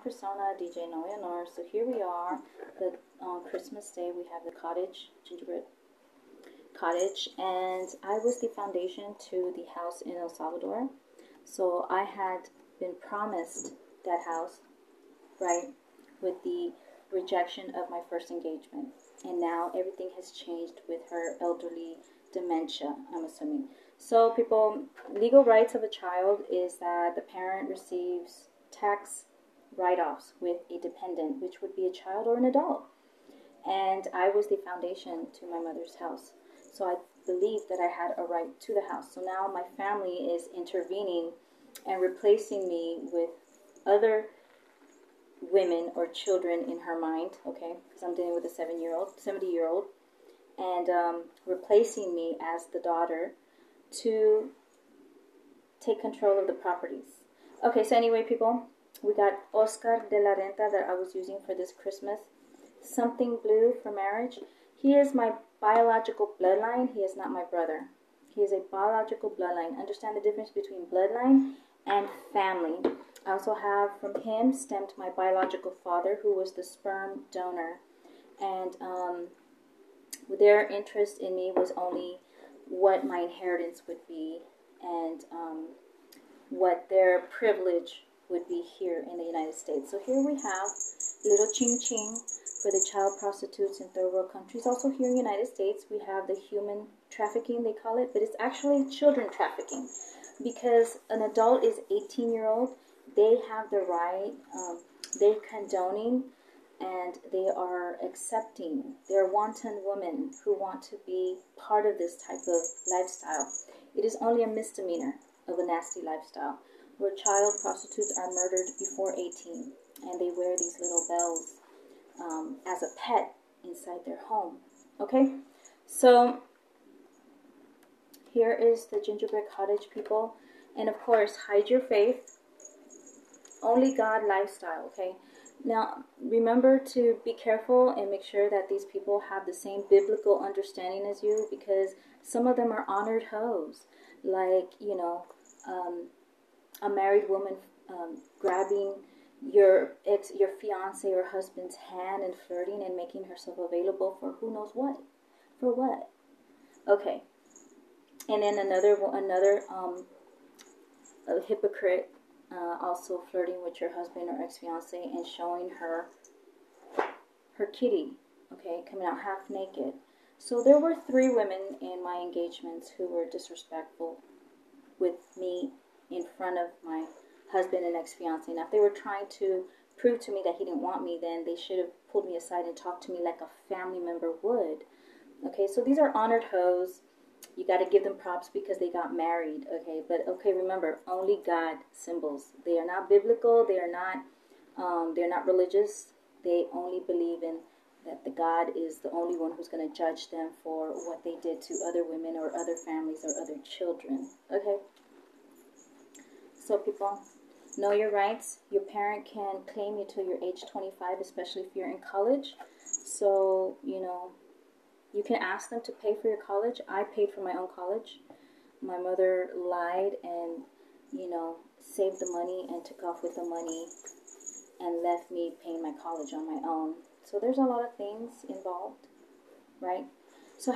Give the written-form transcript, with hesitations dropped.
persona, DJ Noyanor. So here we are, on Christmas Day. We have the cottage, gingerbread cottage, and I was the foundation to the house in El Salvador. So I had been promised that house, right, with the rejection of my first engagement. And now everything has changed with her elderly dementia, I'm assuming. So people, legal rights of a child is that the parent receives tax write-offs with a dependent, which would be a child or an adult. And I was the foundation to my mother's house. So I believed that I had a right to the house. So now my family is intervening and replacing me with other women or children in her mind, okay, because I'm dealing with a 70-year-old, and replacing me as the daughter to take control of the properties. Okay, so anyway, people, we got Oscar de la Renta that I was using for this Christmas. Something blue for marriage. He is my biological bloodline. He is not my brother. He is a biological bloodline. Understand the difference between bloodline and family. I also have from him stemmed my biological father, who was the sperm donor. And their interest in me was only what my inheritance would be and what their privilege would be here in the United States. So here we have little ching ching for the child prostitutes in third world countries. Also here in the United States, we have the human trafficking, they call it, but it's actually children trafficking, because an adult is 18-year-old. They have the right, they're condoning, and they are accepting. They're wanton women who want to be part of this type of lifestyle. It is only a misdemeanor of a nasty lifestyle, where child prostitutes are murdered before 18, and they wear these little bells as a pet inside their home. Okay, so here is the gingerbread cottage, people. And of course, hide your faith. Only God lifestyle, okay? Now, remember to be careful and make sure that these people have the same biblical understanding as you, because some of them are honored hoes. Like, you know, a married woman grabbing your fiance or husband's hand and flirting and making herself available for who knows what. For what? Okay. And then another a hypocrite also flirting with your husband or ex-fiance and showing her kitty, okay, coming out half naked. So there were 3 women in my engagements who were disrespectful with me in front of my husband and ex-fiance. Now, if they were trying to prove to me that he didn't want me, then they should have pulled me aside and talked to me like a family member would. Okay, so these are honored hoes. You got to give them props because they got married, okay? But, okay, remember, only God symbols. They are not biblical. They are not, they're not religious. They only believe in that the God is the only one who's going to judge them for what they did to other women or other families or other children, okay? So, people, know your rights. Your parent can claim you till you're age 25, especially if you're in college. So, you know, you can ask them to pay for your college. I paid for my own college. My mother lied and, you know, saved the money and took off with the money and left me paying my college on my own. So there's a lot of things involved, right? So